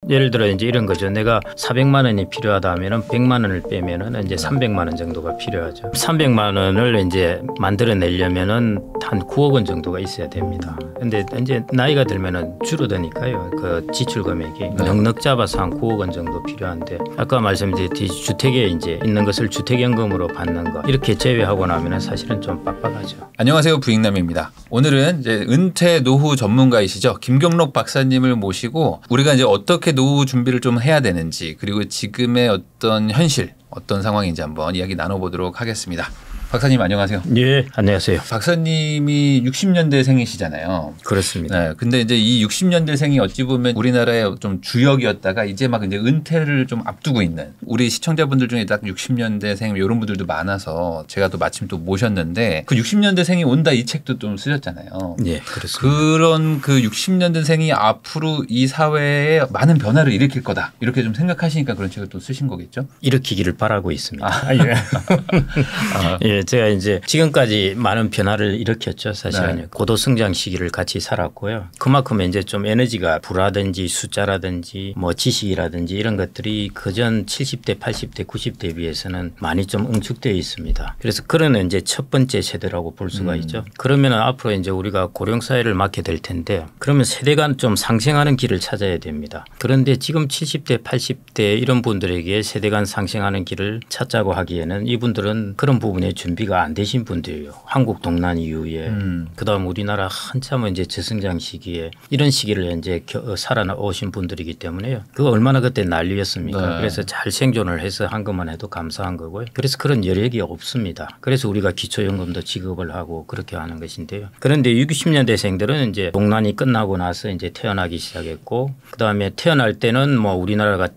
예를 들어 이제 이런 거죠. 내가 400만 원이 필요하다 하면은 100만 원을 빼면은 이제 300만 원 정도가 필요하죠. 300만 원을 이제 만들어내려면은 한 9억 원 정도가 있어야 됩니다. 근데 이제 나이가 들면은 줄어드니까요. 그 지출 금액이 넉넉 잡아서 한 9억 원 정도 필요한데 아까 말씀드렸듯이 주택에 이제 있는 것을 주택연금으로 받는 거 이렇게 제외하고 나면은 사실은 좀 빡빡하죠. 안녕하세요, 부익남입니다. 오늘은 이제 은퇴 노후 전문가이시죠, 김경록 박사님을 모시고 우리가 이제 어떻게 노후 준비를 좀 해야 되는지, 그리고 지금의 어떤 현실, 어떤 상황인지 한번 이야기 나눠보도록 하겠습니다. 박사님 안녕하세요. 예, 안녕하세요. 박사님이 60년대생이시잖아요. 그렇습니다. 네, 근데 이제 이 60년대생이 어찌 보면 우리나라의 좀 주역이었다가 이제 막 이제 은퇴를 좀 앞두고 있는 우리 시청자분들 중에 딱 60년대생 이런 분들도 많아서 제가 또 마침 또 모셨는데 그 60년대생이 온다 이 책도 좀 쓰셨잖아요. 예, 그렇습니다. 그런 그 60년대생이 앞으로 이 사회에 많은 변화를 일으킬 거다 이렇게 좀 생각하시니까 그런 책을 또 쓰신 거겠죠? 일으키기를 바라고 있습니다. 예. 예, 제가 이제 지금까지 많은 변화를 일으켰죠. 사실은요. 네. 고도 성장 시기를 같이 살았고요. 그만큼 이제 좀 에너지가 부라든지 숫자라든지 뭐 지식이라든지 이런 것들이 그전 70대, 80대, 90대에 비해서는 많이 좀 응축되어 있습니다. 그래서 그런 이제 첫 번째 세대라고 볼 수가 있죠. 그러면 앞으로 이제 우리가 고령 사회를 맞게 될 텐데 그러면 세대 간 좀 상생하는 길을 찾아야 됩니다. 그런데 지금 70대, 80대 이런 분들에게 세대 간 상생하는 길을 찾자고 하기에는 이분들은 그런 부분에 준비가 안 되신 분들이에요. 한국 동란 이후에 그다음 우리나라 한참은 이제 저성장 시기에 이런 시기를 이제 살아오신 분들이기 때문에요. 그거 얼마나 그때 난리였습니까? 네. 그래서 잘 생존을 해서 한 것만 해도 감사한 거고요. 그래서 그런 여력이 없습니다. 그래서 우리가 기초연금도 지급을 하고 그렇게 하는 것인데요. 그런데 60년대생들은 이제 동란이 끝나고 나서 이제 태어나기 시작했고 그다음에 태어날 때는 뭐 우리나라가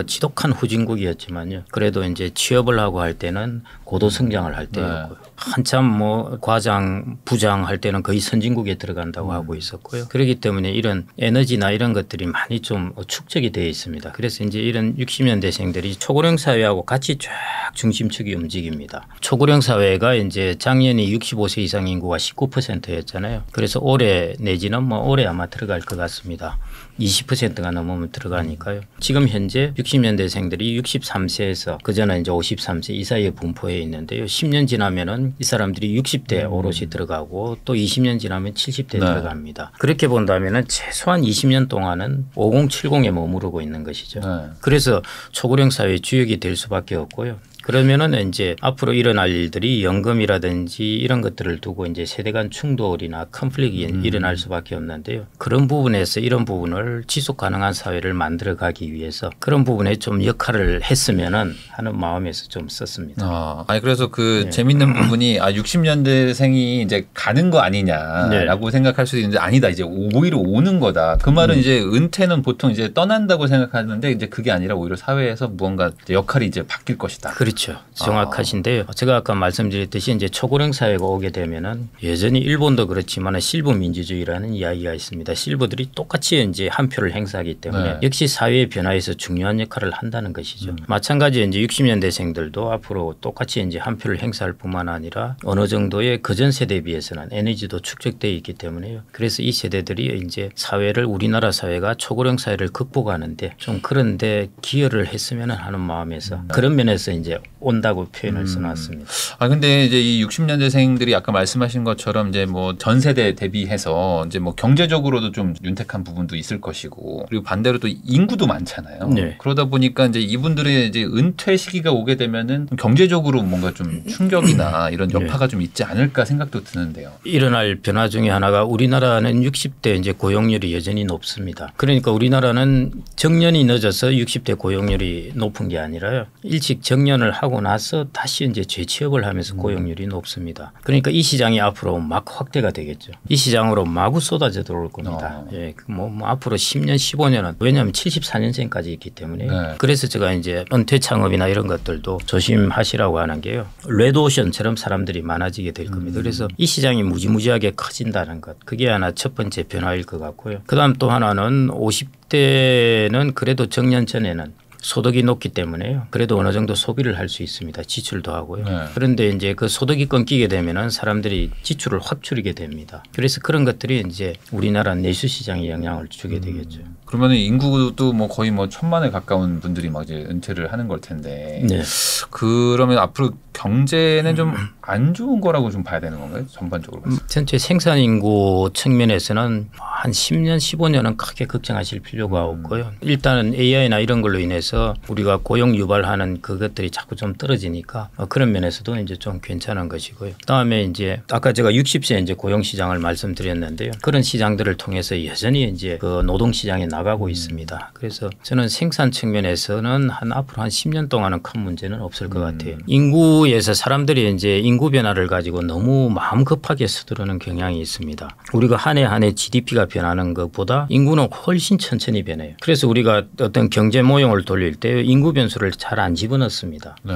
지독한 후진국이었지만요. 그래도 이제 취업을 하고 할 때는 고도 성장을 할 때였고요. 네. 한참 뭐 과장, 부장 할 때는 거의 선진국에 들어간다고 하고 있었고요. 그렇기 때문에 이런 에너지나 이런 것들이 많이 좀 축적이 되어 있습니다. 그래서 이제 이런 60년대생들이 초고령 사회하고 같이 쫙 중심축이 움직입니다. 초고령 사회가 이제 작년이 65세 이상 인구가 19%였잖아요. 그래서 올해 내지는 뭐 올해 아마 들어갈 것 같습니다. 20%가 넘으면 들어가니까요. 지금 현재 60년대생들이 63세에서 그전에 이제 53세 이 사이에 분포해 있는데요. 10년 지나면은 이 사람들이 60대 오롯이 들어가고 또 20년 지나면 70대 네. 들어갑니다. 그렇게 본다면은 최소한 20년 동안은 5070에 머무르고 있는 것이죠. 네. 그래서 초고령 사회의 주역이 될 수밖에 없고요. 그러면은 이제 앞으로 일어날 일들이 연금이라든지 이런 것들을 두고 이제 세대 간 충돌이나 컨플릭이 일어날 수밖에 없는데요. 그런 부분에서 이런 부분을 지속 가능한 사회를 만들어 가기 위해서 그런 부분에 좀 역할을 했으면은 하는 마음에서 좀 썼습니다. 아니 그래서 그 네. 재밌는 부분이 60년대생이 이제 가는 거 아니냐라고 네. 생각할 수도 있는데 아니다. 이제 오히려 오는 거다. 그 말은 이제 은퇴는 보통 이제 떠난다고 생각하는데 이제 그게 아니라 오히려 사회에서 무언가 역할이 이제 바뀔 것이다. 그렇죠. 정확하신데요. 제가 아까 말씀드렸듯이 이제 초고령 사회가 오게 되면은 여전히 일본도 그렇지만 실버 민주주의라는 이야기가 있습니다. 실버들이 똑같이 이제 한 표를 행사하기 때문에 네. 역시 사회의 변화에서 중요한 역할을 한다는 것이죠. 마찬가지 이제 60년대생들도 앞으로 똑같이 이제 한 표를 행사할 뿐만 아니라 어느 정도의 그전 세대에 비해서는 에너지도 축적되어 있기 때문에요. 그래서 이 세대들이 이제 사회를 우리나라 사회가 초고령 사회를 극복하는데 좀 그런데 기여를 했으면 하는 마음에서 그런 면에서 이제 온다고 표현을 써놨습니다. 근데 이제 이 60년대생들이 아까 말씀하신 것처럼 이제 뭐 전 세대 대비해서 이제 뭐 경제적으로도 좀 윤택한 부분도 있을 것이고 그리고 반대로 또 인구도 많잖아요. 네. 그러다 보니까 이제 이분들의 이제 은퇴 시기가 오게 되면은 경제적으로 뭔가 좀 충격이나 이런 여파가 네. 좀 있지 않을까 생각도 드는데요. 일어날 변화 중에 하나가 우리나라는 60대 이제 고용률이 여전히 높습니다. 그러니까 우리나라는 정년이 늦어서 60대 고용률이 높은 게 아니라요. 일찍 정년을 하고 나서 다시 이제 재취업을 하면서 고용률이 높습니다. 그러니까 이 시장이 앞으로 막 확대가 되겠죠. 이 시장으로 마구 쏟아져 들어올 겁니다. 예, 뭐 앞으로 10년, 15년은 왜냐하면 74년생까지 있기 때문에 네. 그래서 제가 이제 은퇴 창업이나 이런 것들도 조심하시라고 하는 게요. 레드오션처럼 사람들이 많아지게 될 겁니다. 그래서 이 시장이 무지무지하게 커진다는 것. 그게 하나 첫 번째 변화일 것 같고요. 그다음 또 하나는 50대는 그래도 정년 전에는 소득이 높기 때문에요. 그래도 어느 정도 소비를 할 수 있습니다. 지출도 하고요. 네. 그런데 이제 그 소득이 끊기게 되면은 사람들이 지출을 확 줄이게 됩니다. 그래서 그런 것들이 이제 우리나라 내수 시장에 영향을 주게 되겠죠. 그러면 인구도 뭐 거의 뭐 1,000만에 가까운 분들이 막 이제 은퇴를 하는 걸 텐데. 네. 그러면 앞으로 경제는 좀 안 좋은 거라고 좀 봐야 되는 건가요? 전반적으로 봤을 때. 전체 생산 인구 측면에서는 한 10년, 15년은 크게 걱정하실 필요가 없고요. 일단은 AI나 이런 걸로 인해서 우리가 고용 유발하는 그것들이 자꾸 좀 떨어지니까 그런 면에서도 이제 좀 괜찮은 것이고요. 그다음에 이제 아까 제가 60세 이제 고용 시장을 말씀드렸는데요. 그런 시장들을 통해서 여전히 이제 그 노동 시장에 나가고 있습니다. 그래서 저는 생산 측면에서는 앞으로 한 10년 동안은 큰 문제는 없을 것 같아요. 인구에서 사람들이 이제 인구 변화를 가지고 너무 마음 급하게 서두르는 경향이 있습니다. 우리가 한 해 한 해 GDP가 변하는 것보다 인구는 훨씬 천천히 변해요. 그래서 우리가 어떤 경제 모형을 돌릴 때 인구 변수를 잘 안 집어넣습니다. 네.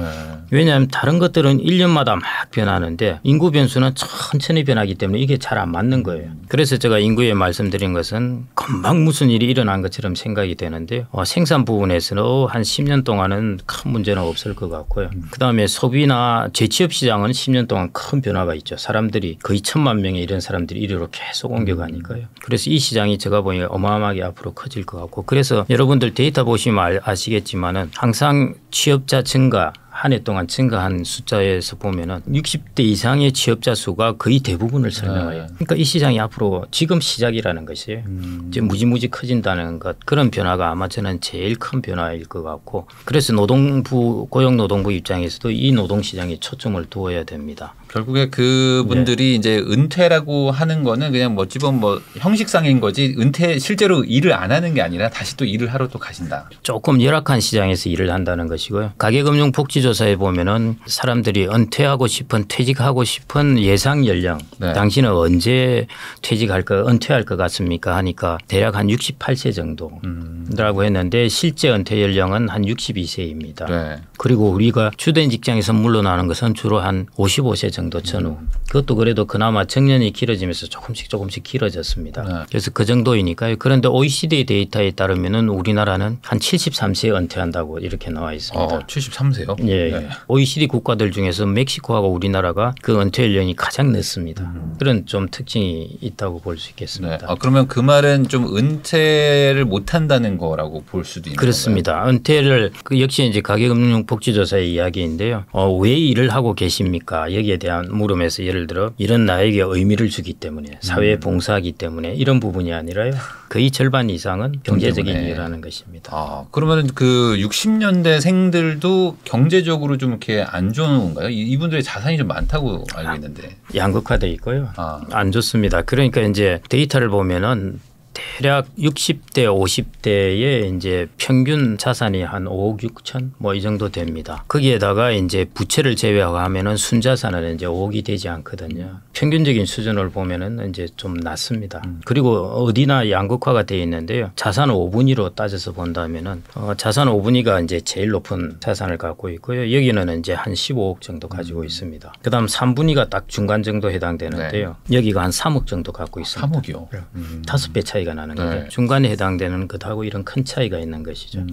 왜냐하면 다른 것들은 1년마다 막 변하는데 인구 변수는 천천히 변하기 때문에 이게 잘 안 맞는 거예요. 그래서 제가 인구에 말씀드린 것은 금방 무슨 일이 일어난 것처럼 생각이 되는데 생산 부분에서는 한 10년 동안은 큰 문제는 없을 것 같고요. 그다음에 소비나 재취업 시장은 10년 동안 큰 변화가 있죠. 사람들이 거의 1,000만 명의 이런 사람들이 이리로 계속 옮겨가니까요. 그래서 이 시장이 제가 보기에 어마어마하게 앞으로 커질 것 같고 그래서 여러분들 데이터 보시면 아시겠지만은 항상 취업자 증가 한 해 동안 증가한 숫자에서 보면은 60대 이상의 취업자 수가 거의 대부분을 설명해요. 그러니까 이 시장이 앞으로 지금 시작이라는 것이에요. 이제 무지무지 커진다는 것 그런 변화가 아마 저는 제일 큰 변화일 것 같고 그래서 고용노동부 입장에서도 이 노동시장에 초점을 두어야 됩니다. 결국에 그분들이 이제 은퇴라고 하는 거는 그냥 뭐 어찌 보면 뭐 형식상인 거지 은퇴 실제로 일을 안 하는 게 아니라 다시 또 일을 하러 또 가신다. 조금 열악한 시장에서 일을 한다는 것이고요. 가계금융복지조사에 보면은 사람들이 은퇴하고 싶은 퇴직하고 싶은 예상 연령 당신은 언제 은퇴할 것 같습니까 하니까 대략 한 68세 정도라고 했는데 실제 은퇴 연령은 한 62세입니다. 네. 그리고 우리가 주된 직장에서 물러나는 것은 주로 한 55세 정도 전후. 그것도 그래도 그나마 정년이 길어지면서 조금씩 길어졌습니다. 네. 그래서 그 정도이니까요. 그런데 OECD 데이터에 따르면은 우리나라는 한 73세에 은퇴한다고 이렇게 나와 있습니다. 73세요? 예. 네. OECD 국가들 중에서 멕시코하고 우리나라가 그 은퇴 연령이 가장 늦습니다. 그런 좀 특징이 있다고 볼 수 있겠습니다. 네. 그러면 그 말은 좀 은퇴를 못 한다는 거라고 볼 수도 있는 그렇습니다. 건가요? 은퇴를 역시 이제 가계금융복지조사의 이야기인데요. 왜 일을 하고 계십니까? 여기에 대한 물음에서 예를 들어 이런 나에게 의미를 주기 때문에 사회에 봉사하기 때문에 이런 부분이 아니라요. 거의 절반 이상은 경제적인 이유라는 것입니다. 그러면 그 60년대생들도 경제적으로 좀 이렇게 안 좋은 건가요? 이분들의 자산이 좀 많다고 알고 있는데. 양극화돼 있고요. 안 좋습니다. 그러니까 이제 데이터를 보면은 대략 60대, 50대의 이제 평균 자산이 한 5억 6천 뭐 이 정도 됩니다. 거기에다가 이제 부채를 제외하면은 순자산은 이제 5억이 되지 않거든요. 평균적인 수준을 보면은 이제 좀 낮습니다. 그리고 어디나 양극화가 되어 있는데요. 자산 5분위로 따져서 본다면은 자산 5분위가 이제 제일 높은 자산을 갖고 있고요. 여기는 이제 한 15억 정도 가지고 있습니다. 그다음 3분위가 딱 중간 정도 해당되는데요. 네. 여기가 한 3억 정도 갖고 있습니다. 3억이요? 5배 차이가 나는 거죠. 중간에 해당되는 것하고 이런 큰 차이가 있는 것이죠.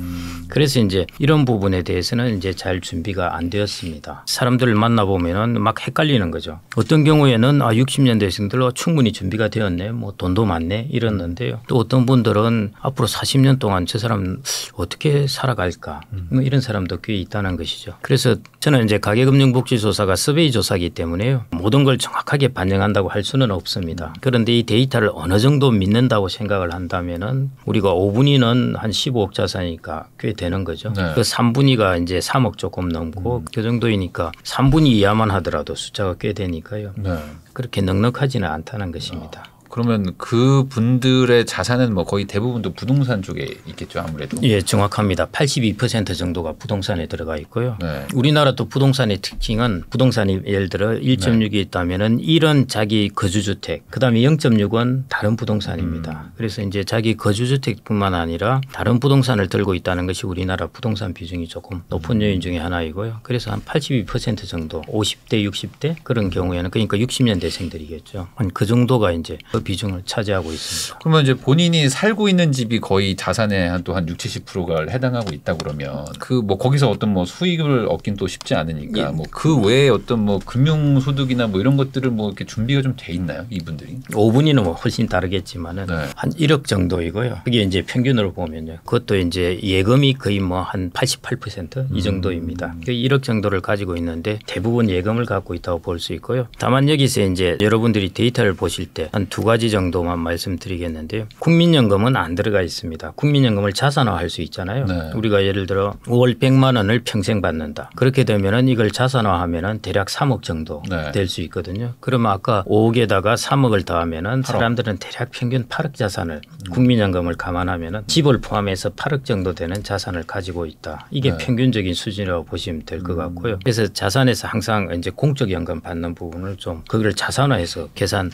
그래서 이제 이런 부분에 대해서는 이제 잘 준비가 안 되었습니다. 사람들을 만나보면은 막 헷갈리는 거죠. 어떤 경우에는 60년대생들로 충분히 준비가 되었네, 뭐 돈도 많네 이랬는데요. 또 어떤 분들은 앞으로 40년 동안 저 사람 어떻게 살아갈까 뭐 이런 사람도 꽤 있다는 것이죠. 그래서 저는 이제 가계금융복지조사가 서베이 조사이기 때문에요. 모든 걸 정확하게 반영한다고 할 수는 없습니다. 그런데 이 데이터를 어느 정도 믿는다고 생각을 한다면은 우리가 5분위는 한 15억 자산이니까 꽤 되는 거죠. 네. 그 3분위가 이제 3억 조금 넘고 그 정도이니까 3분위 이하만 하더라도 숫자가 꽤 되니까요. 네. 그렇게 넉넉하지는 않다는 것입니다. 그러면 그 분들의 자산은 뭐 거의 대부분도 부동산 쪽에 있겠죠, 아무래도. 예, 정확합니다. 82% 정도가 부동산에 들어가 있고요. 네. 우리나라 또 부동산의 특징은 부동산이 예를 들어 1.6이 있다면은 1은 자기 거주주택, 그다음에 0.6은 다른 부동산입니다. 그래서 이제 자기 거주주택뿐만 아니라 다른 부동산을 들고 있다는 것이 우리나라 부동산 비중이 조금 높은 요인 중에 하나이고요. 그래서 한 82% 정도, 50대, 60대 그런 경우에는 그러니까 60년대생들이겠죠. 한 그 정도가 이제 비중을 차지하고 있습니다. 그러면 이제 본인이 살고 있는 집이 거의 자산의 한 60~70%가 해당하고 있다 그러면 그 뭐 거기서 어떤 뭐 수익을 얻긴 또 쉽지 않으니까 예. 뭐 그 외에 어떤 뭐 금융 소득이나 뭐 이런 것들을 뭐 이렇게 준비가 좀 돼 있나요, 이분들이? 5분위는 뭐 훨씬 다르겠지만은 네. 한 1억 정도이고요. 그게 이제 평균으로 보면요. 그것도 이제 예금이 거의 뭐 한 88% 이 정도입니다. 1억 정도를 가지고 있는데 대부분 예금을 갖고 있다고 볼 수 있고요. 다만 여기서 이제 여러분들이 데이터를 보실 때 한 2가지 정도만 말씀드리겠는데요. 국민연금은 안 들어가 있습니다. 국민연금을 자산화할 수 있잖아요. 네. 우리가 예를 들어 월 100만 원을 평생 받는다. 그렇게 되면은 이걸 자산화하면은 대략 3억 정도 네. 될 수 있거든요. 그러면 아까 5억에다가 3억을 더하면은 8억. 사람들은 대략 평균 8억 자산을 국민연금을 감안하면은 집을 포함해서 8억 정도 되는 자산을 가지고 있다. 이게 네. 평균적인 수준이라고 보시면 될 것 같고요. 그래서 자산에서 항상 이제 공적연금 받는 부분을 좀 그걸 자산화해서 계산해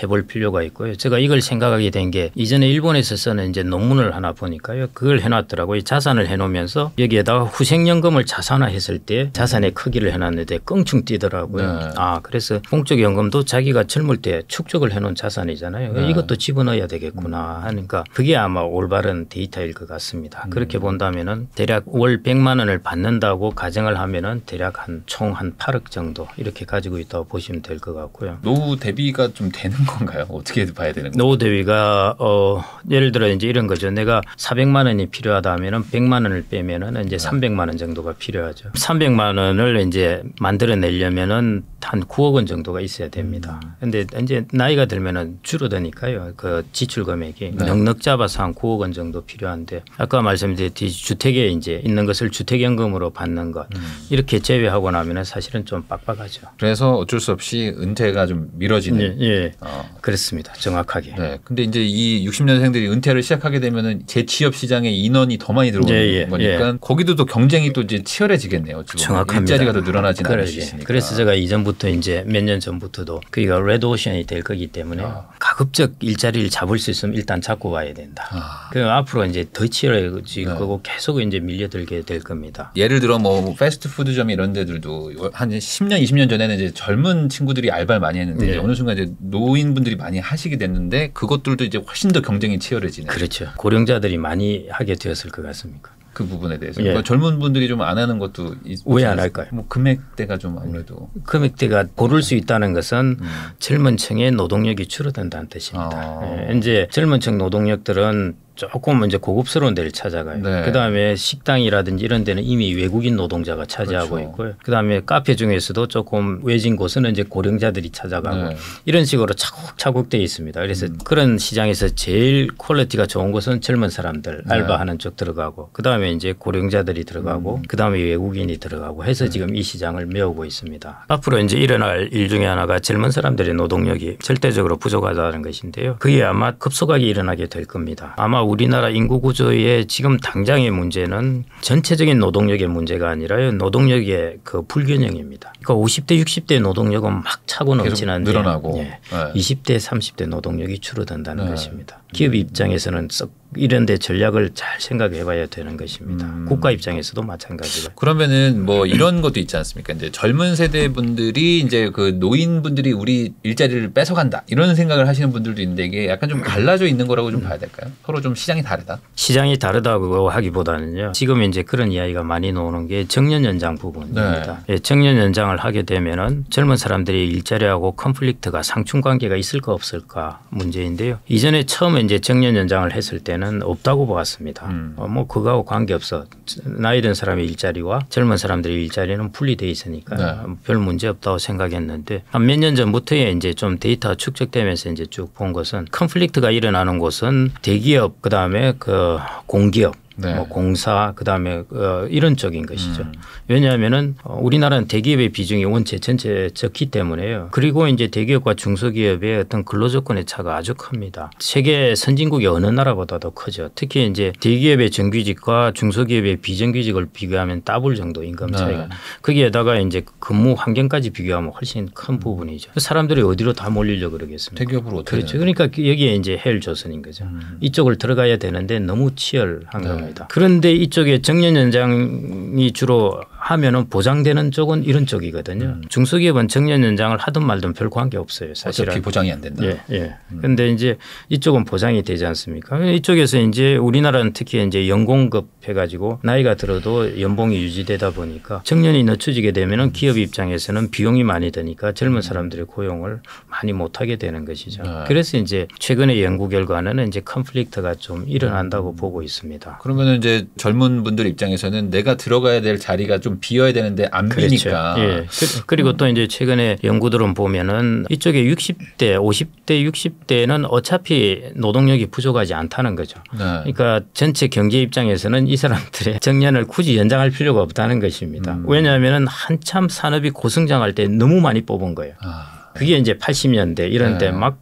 볼 필요가 있고요. 제가 이걸 생각하게 된 게 이전에 일본에서 쓰는 이제 논문을 하나 보니까요. 그걸 해놨더라고요. 자산을 해놓으면서 여기에다가 후생연금을 자산화했을 때 자산의 크기를 해놨는데 껑충 뛰더라고요. 네. 아 그래서 공적연금도 자기가 젊을 때 축적을 해놓은 자산이잖아요. 네. 이것도 집어넣어야 되겠구나 하니까 그게 아마 올바른 데이터일 것 같습니다. 그렇게 본다면은 대략 월 100만 원을 받는다고 가정을 하면은 대략 총 한 8억 정도 이렇게 가지고 있다고 보시면 될 것 같고요. 노후 대비가 좀 되는 건가요? 어떻게 봐야 되는 건가요? 노후 대비가 예를 들어 이제 이런 거죠. 내가 400만 원이 필요하다 하면은 100만 원을 빼면은 이제 300만 원 정도가 필요하죠. 300만 원을 이제 만들어내려면은 한 9억 원 정도가 있어야 됩니다. 근데 이제 나이가 들면은 줄어드니까요. 그 지출 금액이 네. 넉넉 잡아서 한 9억 원 정도 필요한데 아까 말씀드렸듯이 주택에 이제 있는 것을 주택연금으로 받는 것 이렇게 제외하고 나면은 사실은 좀 빡빡하죠. 그래서 어쩔 수 없이 은퇴가 좀 미뤄지는. 예. 그렇습니다. 정확하게. 네. 근데 이제 이 60년생들이 은퇴를 시작하게 되면은 재취업 시장에 인원이 더 많이 들어오는 거니까 거기도 또 경쟁이 또 이제 치열해지겠네요. 지금 정확합니다. 일자리가 더 늘어나지는 않을 수 있으니까. 그래서 제가 이전부터 이제 몇 년 전부터도 그게 레드오션이 될 거기 때문에 가급적 일자리를 잡을 수 있으면 일단 잡고 와야 된다. 그 앞으로 이제 더 치열해질 거고 계속 이제 밀려들게 될 겁니다. 예를 들어 뭐 패스트푸드점 이런 데들도 한 10년, 20년 전에는 이제 젊은 친구들이 알바를 많이 했는데 이제 어느 순간 이제 노인분들이 많이 하시게 됐는데 그것들도 이제 훨씬 더 경쟁이 치열해지는. 그렇죠. 고령자들이 많이 하게 되었을 것 같습니까? 그 부분에 대해서 그러니까 젊은 분들이 좀 안 하는 것도 왜 안 할까요? 뭐 금액대가 좀 아무래도 금액대가 고를 수 있다는 것은 젊은 층의 노동력이 줄어든다는 뜻입니다. 이제 젊은 층 노동력들은 조금 이제 고급스러운 데를 찾아가요. 네. 그다음에 식당이라든지 이런 데는 이미 외국인 노동자가 차지하고 그렇죠. 있고요. 그다음에 카페 중에서도 조금 외진 곳은 이제 고령자들이 찾아가고 네. 이런 식으로 차곡차곡 되어 있습니다. 그래서 그런 시장에서 제일 퀄리티가 좋은 곳은 젊은 사람들 알바하는 쪽 들어가고 그다음에 이제 고령자들이 들어가고 그다음에 외국인이 들어가고 해서 지금 이 시장을 메우고 있습니다. 앞으로 이제 일어날 일 중에 하나가 젊은 사람들의 노동력이 절대적으로 부족하다는 것인데요. 그게 아마 급속하게 일어나게 될 겁니다. 아마 우리나라 인구 구조의 지금 당장의 문제는 전체적인 노동력의 문제가 아니라요. 노동력의 그 불균형입니다. 그러니까 50대 60대 노동력은 막 차고 넘치는데 늘어나고 20대 30대 노동력이 줄어든다는 것입니다. 기업 입장에서는 이런 데 전략을 잘 생각해 봐야 되는 것입니다. 국가 입장에서도 마찬가지로. 그러면은 뭐 이런 것도 있지 않습니까? 이제 젊은 세대 분들이 이제 그 노인분들이 우리 일자리를 뺏어간다 이런 생각을 하시는 분들도 있는데 이게 약간 좀 갈라져 있는 거라고 좀 봐야 될까요? 서로 좀 시장이 다르다? 시장이 다르다고 하기보다는요. 지금 이제 그런 이야기가 많이 나오는 게 정년 연장 부분입니다. 네. 정년 연장을 하게 되면은 젊은 사람들이 일자리하고 컨플릭트가 상충 관계가 있을까 없을까 문제인데요. 이전에 처음에 이제 정년 연장을 했을 때는 없다고 보았습니다. 뭐 그거하고 관계없어. 나이 든 사람의 일자리와 젊은 사람들의 일자리는 분리되어 있으니까 별 문제 없다고 생각했는데 한 몇 년 전부터에 이제 좀 데이터가 축적되면서 이제 쭉 본 것은 컨플릭트가 일어나는 곳은 대기업 그다음에 그 공기업 뭐 공사 그다음에 이런 쪽인 것이죠. 왜냐하면은 우리나라는 대기업의 비중이 원체 전체에 적기 때문에요. 그리고 이제 대기업과 중소기업의 어떤 근로조건의 차가 아주 큽니다. 세계 선진국의 어느 나라보다도 크죠. 특히 이제 대기업의 정규직과 중소기업의 비정규직을 비교하면 더블 정도 임금 차이가. 거기에다가 이제 근무 환경까지 비교하면 훨씬 큰 부분이죠. 사람들이 어디로 다 몰리려고 그러겠습니까? 대기업으로 어떻게 그렇죠. 그러니까 여기에 이제 헬조선인 거죠. 이쪽을 들어가야 되는데 너무 치열한 겁니다. 그런데 이쪽에 정년 연장이 주로 하면은 보장되는 쪽은 이런 쪽이거든요. 중소기업은 정년 연장을 하든 말든 별 관계 없어요. 사실은. 어차피 보장이 안 된다. 예. 그런데 이제 이쪽은 보장이 되지 않습니까? 이쪽에서 이제 우리나라는 특히 이제 연공급 해가지고 나이가 들어도 연봉이 유지되다 보니까 정년이 늦춰지게 되면은 기업 입장에서는 비용이 많이 드니까 젊은 사람들의 고용을 많이 못하게 되는 것이죠. 그래서 이제 최근의 연구 결과는 이제 컨플릭트가 좀 일어난다고 보고 있습니다. 그러면 이제 젊은 분들 입장에서는 내가 들어가야 될 자리가 좀 비어야 되는데 안 비니까. 예. 그리고 또 이제 최근에 연구들은 보면은 이쪽에 60대, 50대, 60대는 어차피 노동력이 부족하지 않다는 거죠. 그러니까 전체 경제 입장에서는 이 사람들의 정년을 굳이 연장할 필요가 없다는 것입니다. 왜냐하면 한참 산업이 고성장할 때 너무 많이 뽑은 거예요. 그게 이제 80년대 이런 때 막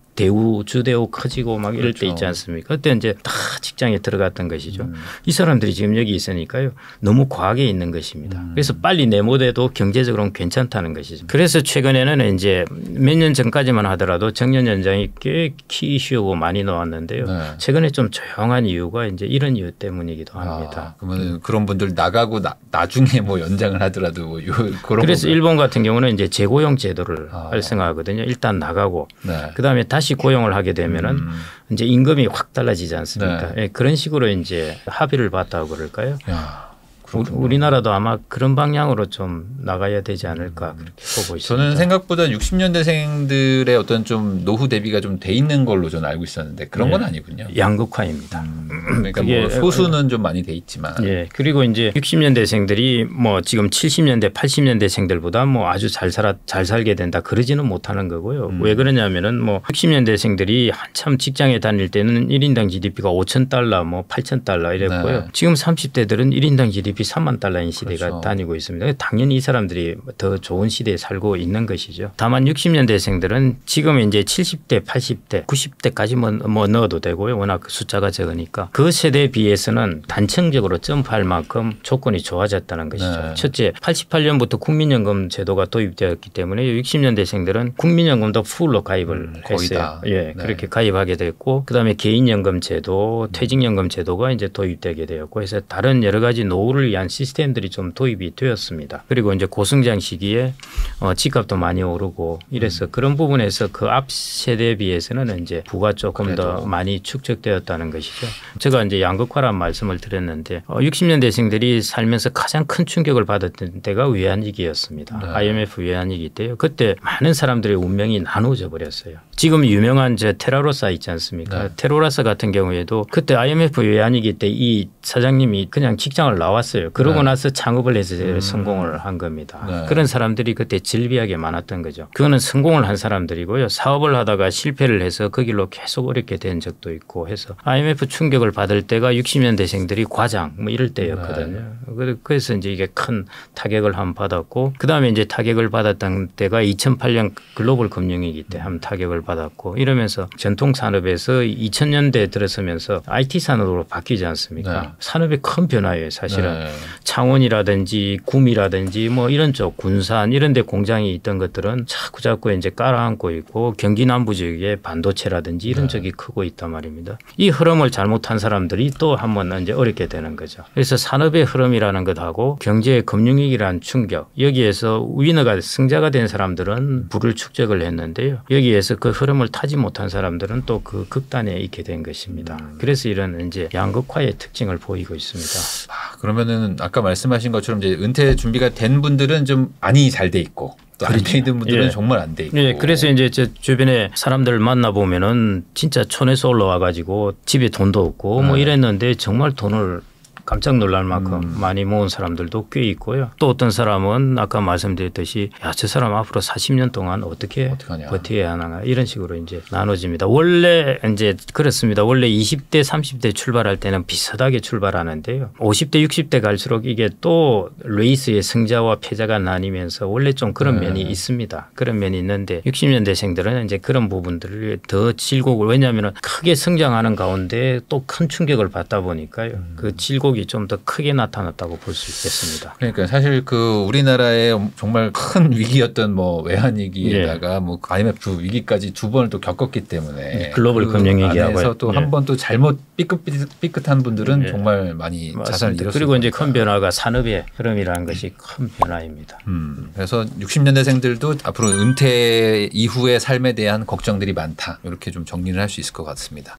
주대우 커지고 막 이럴 때 있지 않습니까? 그때 이제 다 직장에 들어갔던 것이죠. 이 사람들이 지금 여기 있으니까요. 너무 과하게 있는 것입니다. 그래서 빨리 내모돼도 경제적으로는 괜찮다는 것이죠. 그래서 최근에는 이제 몇 년 전까지만 하더라도 정년 연장이 꽤 키 이슈고 많이 나왔는데요. 최근에 좀 조용한 이유가 이제 이런 이유 때문이기도 합니다. 그러면 그런 분들 나가고 나중에 뭐 연장을 하더라도 뭐 그런. 그래서 일본 같은 경우는 이제 재고용 제도를 활성화하거든요. 일단 나가고 그다음에 다시 고용을 하게 되면은 이제 임금이 확 달라지지 않습니까? 예, 그런 식으로 이제 합의를 봤다고 그럴까요? 우리나라도 아마 그런 방향으로 좀 나가야 되지 않을까 그렇게 보고 있습니다. 저는 생각보다 60년대생들의 어떤 좀 노후 대비가 좀 돼 있는 걸로 저는 알고 있었는데 그런 건 아니군요. 양극화입니다. 그러니까 뭐 소수는 좀 많이 돼 있지만. 예. 그리고 이제 60년대생들이 뭐 지금 70년대, 80년대생들보다 뭐 아주 잘 살게 된다 그러지는 못하는 거고요. 왜 그러냐면은 뭐 60년대생들이 한참 직장에 다닐 때는 1인당 GDP가 $5,000, 뭐 $8,000 이랬고요. 지금 30대들은 1인당 GDP 3만 달러인 시대가 다니고 있습니다. 당연히 이 사람들이 더 좋은 시대에 살고 있는 것이죠. 다만 60년대생들은 지금 이제 70대, 80대, 90대까지 뭐 넣어도 되고요. 워낙 숫자가 적으니까 그 세대에 비해서는 단층적으로 점프할 만큼 조건이 좋아졌다는 것이죠. 첫째, 88년부터 국민연금 제도가 도입되었기 때문에 60년대생들은 국민연금도 풀로 가입을 했어요. 예, 그렇게 가입하게 됐고 그다음에 개인연금 제도, 퇴직연금 제도가 이제 도입되게 되었고 해서 다른 여러 가지 노후를 위한 시스템들이 좀 도입이 되었습니다. 그리고 이제 고성장 시기에 집값도 많이 오르고 이래서 그런 부분에서 그 앞 세대에 비해서는 이제 부가 조금 더 많이 축적되었다는 것이죠. 제가 이제 양극화란 말씀을 드렸는데 60년대생들이 살면서 가장 큰 충격을 받았던 때가 외환위기였습니다. IMF 외환위기 때요. 그때 많은 사람들의 운명이 나누어져 버렸어요. 지금 유명한 테라로사 있지 않습니까? 테라로사 같은 경우에도 그때 IMF 외환위기 때 이 사장님이 그냥 직장을 나왔어요. 그러고 나서 창업을 해서 성공을 한 겁니다. 그런 사람들이 그때 질비하게 많았던 거죠. 그거는 성공을 한 사람들이고요. 사업을 하다가 실패를 해서 그 길로 계속 어렵게 된 적도 있고 해서 IMF 충격을 받을 때가 60년대생들이 과장 뭐 이럴 때였거든요. 그래서 이제 이게 큰 타격을 한번 받았고 그다음에 이제 타격을 받았던 때가 2008년 글로벌 금융위기 때 한 타격을 받았고 이러면서 전통 산업에서 2000년대 들어서면서 IT 산업으로 바뀌지 않습니까? 산업의 큰 변화예요, 사실은. 창원이라든지 구미라든지 뭐 이런 쪽 군산 이런 데 공장이 있던 것들은 자꾸 이제 깔아앉고 있고 경기 남부 지역에 반도체라든지 이런 쪽이 크고 있단 말입니다. 이 흐름을 잘못한 사람들이 또 한 번 이제 어렵게 되는 거죠. 그래서 산업의 흐름이라는 것하고 경제의 금융위기라는 충격 여기에서 위너가 승자가 된 사람들은 부를 축적을 했는데요. 여기에서 그 흐름을 타지 못한 사람들은 또 그 극단에 있게 된 것입니다. 그래서 이런 이제 양극화의 특징을 보이고 있습니다. 그러면은 아까 말씀하신 것처럼 이제 은퇴 준비가 된 분들은 좀 많이 잘 돼 있고 또 안 돼 있는 분들은 정말 안 돼 있고. 예, 그래서 이제 제 주변에 사람들 만나 보면은 진짜 촌에서 올라와 가지고 집에 돈도 없고 뭐 이랬는데 정말 돈을 깜짝 놀랄 만큼 많이 모은 사람들도 꽤 있고요. 또 어떤 사람은 아까 말씀드렸듯이 야, 저 사람 앞으로 40년 동안 어떻게 버텨야 하나 이런 식으로 이제 나눠집니다. 원래 이제 그렇습니다. 원래 20대 30대 출발할 때는 비슷하게 출발하는데요. 50대 60대 갈수록 이게 또 레이스의 승자와 패자가 나뉘면서 원래 좀 그런 면이 있습니다. 그런 면이 있는데 60년대생들은 이제 그런 부분들을 더 질곡을 왜냐하면 크게 성장하는 가운데 또 큰 충격을 받다 보니까요. 그 질곡 회복이 좀 더 크게 나타났다고 볼 수 있겠습니다. 그러니까 사실 그 우리나라의 정말 큰 위기였던 뭐 외환 위기에다가 뭐 IMF 위기까지 두 번을 또 겪었기 때문에 글로벌 금융 위기하고 안에서 또 한 번 또 잘못 삐끗한 분들은 정말 많이 자산을 잃었을 그리고 이제 큰 변화가 산업의 흐름이라는 것이 큰 변화입니다. 그래서 60년대생들도 앞으로 은퇴 이후의 삶에 대한 걱정들이 많다. 이렇게 좀 정리를 할 수 있을 것 같습니다.